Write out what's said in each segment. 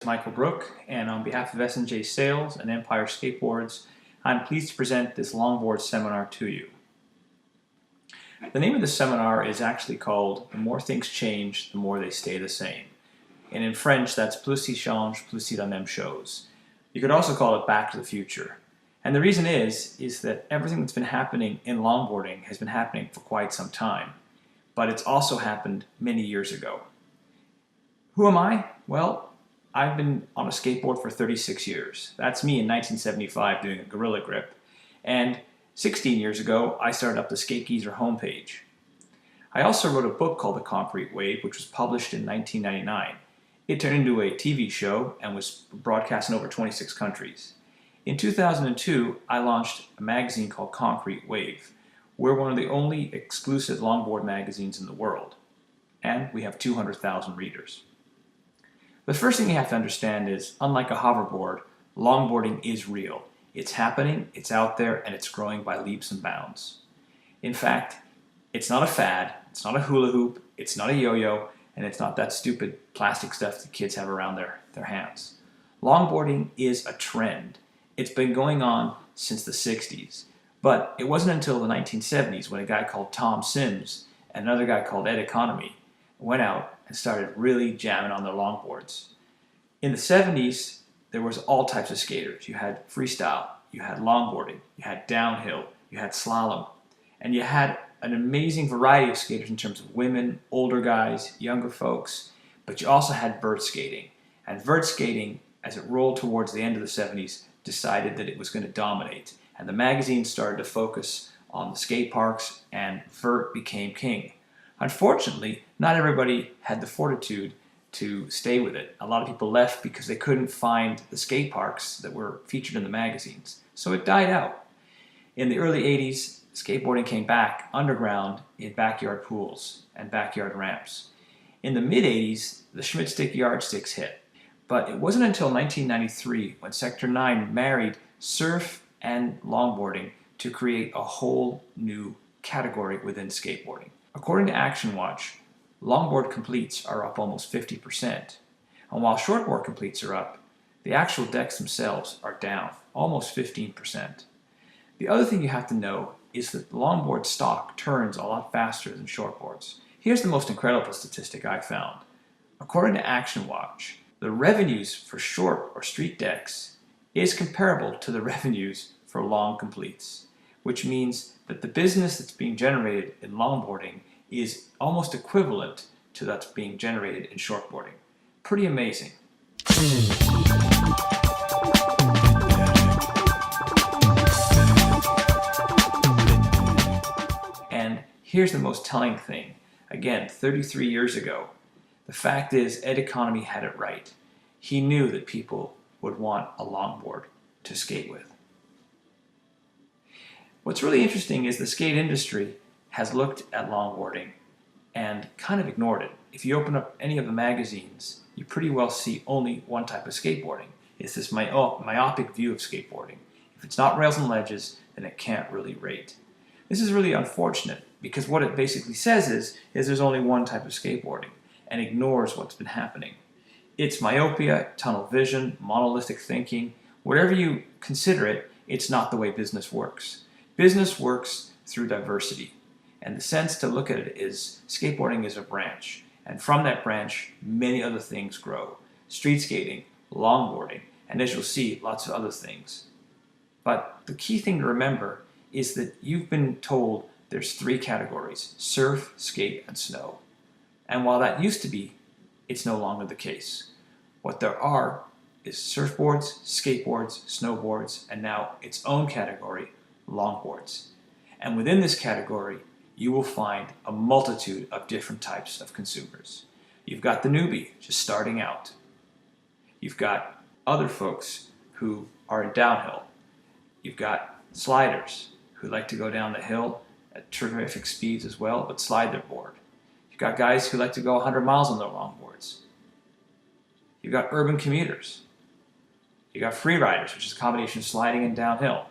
Michael Brook, and on behalf of S&J Sales and Empire Skateboards, I'm pleased to present this longboard seminar to you. The name of the seminar is actually called The More Things Change, the More They Stay the Same. And in French, that's Plus ils changent, plus c'est la même chose. You could also call it Back to the Future. And the reason is that everything that's been happening in longboarding has been happening for quite some time. But it's also happened many years ago. Who am I? Well, I've been on a skateboard for 36 years. That's me in 1975 doing a Gorilla Grip. And 16 years ago, I started up the Skate Geezer homepage. I also wrote a book called The Concrete Wave, which was published in 1999. It turned into a TV show and was broadcast in over 26 countries. In 2002, I launched a magazine called Concrete Wave. We're one of the only exclusive longboard magazines in the world. And we have 200,000 readers. The first thing you have to understand is, unlike a hoverboard, longboarding is real. It's happening, it's out there, and it's growing by leaps and bounds. In fact, it's not a fad, it's not a hula hoop, it's not a yo-yo, and it's not that stupid plastic stuff that kids have around their hands. Longboarding is a trend. It's been going on since the 60s. But it wasn't until the 1970s when a guy called Tom Sims and another guy called Ed Economy went out and started really jamming on their longboards. In the 70s, there was all types of skaters. You had freestyle, you had longboarding, you had downhill, you had slalom, and you had an amazing variety of skaters in terms of women, older guys, younger folks, but you also had vert skating. And vert skating, as it rolled towards the end of the 70s, decided that it was going to dominate. And the magazine started to focus on the skate parks, and vert became king. Unfortunately, not everybody had the fortitude to stay with it. A lot of people left because they couldn't find the skate parks that were featured in the magazines. So it died out. In the early 80s, skateboarding came back underground in backyard pools and backyard ramps. In the mid-80s, the Schmidt stick yardsticks hit. But it wasn't until 1993 when Sector 9 married surf and longboarding to create a whole new category within skateboarding. According to Action Watch, longboard completes are up almost 50%. And while shortboard completes are up, the actual decks themselves are down almost 15%. The other thing you have to know is that longboard stock turns a lot faster than shortboards. Here's the most incredible statistic I found. According to Action Watch, the revenues for short or street decks is comparable to the revenues for long completes, which means that the business that's being generated in longboarding is almost equivalent to that's being generated in shortboarding. Pretty amazing. And here's the most telling thing. Again, 33 years ago, the fact is Ed Economy had it right. He knew that people would want a longboard to skate with. What's really interesting is the skate industry has looked at longboarding and kind of ignored it. If you open up any of the magazines, you pretty well see only one type of skateboarding. It's this myopic view of skateboarding. If it's not rails and ledges, then it can't really rate. This is really unfortunate because what it basically says is there's only one type of skateboarding and ignores what's been happening. It's myopia, tunnel vision, monolithic thinking. Whatever you consider it, it's not the way business works. Business works through diversity. And the sense to look at it is skateboarding is a branch. And from that branch, many other things grow. Street skating, longboarding, and as you'll see, lots of other things. But the key thing to remember is that you've been told there's three categories: surf, skate, and snow. And while that used to be, it's no longer the case. What there are is surfboards, skateboards, snowboards, and now its own category, longboards. And within this category, you will find a multitude of different types of consumers. You've got the newbie, just starting out. You've got other folks who are in downhill. You've got sliders who like to go down the hill at terrific speeds as well, but slide their board. You've got guys who like to go 100 miles on their longboards. You've got urban commuters. You've got free riders, which is a combination of sliding and downhill.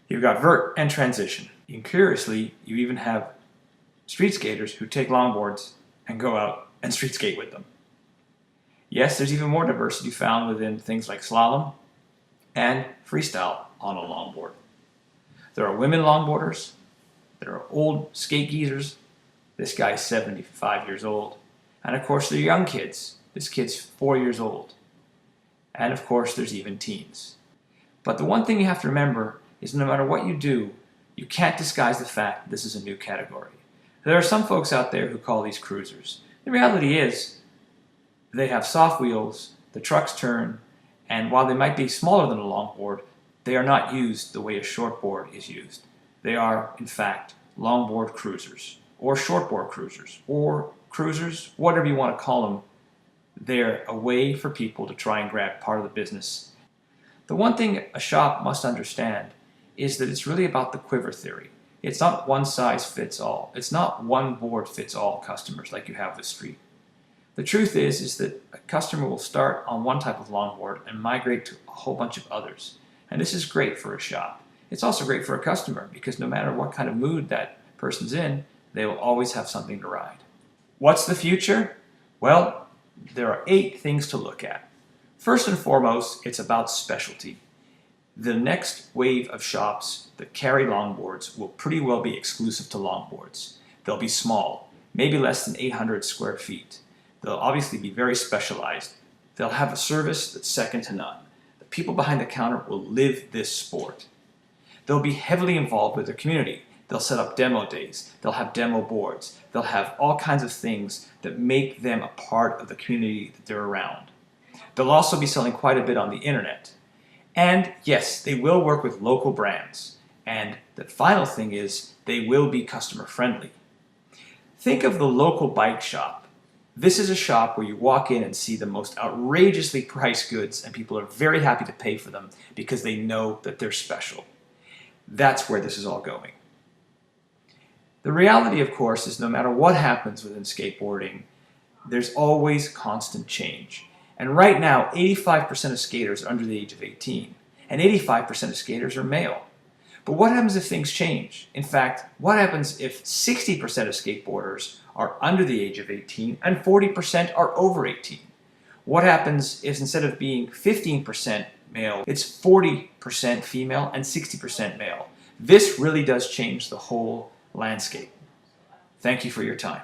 You've got vert and transition. And curiously, you even have street skaters who take longboards and go out and street skate with them. Yes, there's even more diversity found within things like slalom and freestyle on a longboard. There are women longboarders, there are old skate geezers. This guy's 75 years old. And of course, there are young kids. This kid's 4 years old. And of course, there's even teens. But the one thing you have to remember is no matter what you do, you can't disguise the fact that this is a new category. There are some folks out there who call these cruisers. The reality is, they have soft wheels, the trucks turn, and while they might be smaller than a longboard, they are not used the way a shortboard is used. They are, in fact, longboard cruisers, or shortboard cruisers, or cruisers, whatever you want to call them. They're a way for people to try and grab part of the business. The one thing a shop must understand is that it's really about the quiver theory. It's not one size fits all. It's not one board fits all customers like you have with street. The truth is that a customer will start on one type of longboard and migrate to a whole bunch of others. And this is great for a shop. It's also great for a customer because no matter what kind of mood that person's in, they will always have something to ride. What's the future? Well, there are 8 things to look at. First and foremost, it's about specialty. The next wave of shops that carry longboards will pretty well be exclusive to longboards. They'll be small, maybe less than 800 square feet. They'll obviously be very specialized. They'll have a service that's second to none. The people behind the counter will live this sport. They'll be heavily involved with their community. They'll set up demo days. They'll have demo boards. They'll have all kinds of things that make them a part of the community that they're around. They'll also be selling quite a bit on the internet. And yes, they will work with local brands. And the final thing is they will be customer friendly. Think of the local bike shop. This is a shop where you walk in and see the most outrageously priced goods and people are very happy to pay for them because they know that they're special. That's where this is all going. The reality, of course, is no matter what happens within skateboarding, there's always constant change. And right now, 85% of skaters are under the age of 18, and 85% of skaters are male. But what happens if things change? In fact, what happens if 60% of skateboarders are under the age of 18 and 40% are over 18? What happens if instead of being 15% male, it's 40% female and 60% male? This really does change the whole landscape. Thank you for your time.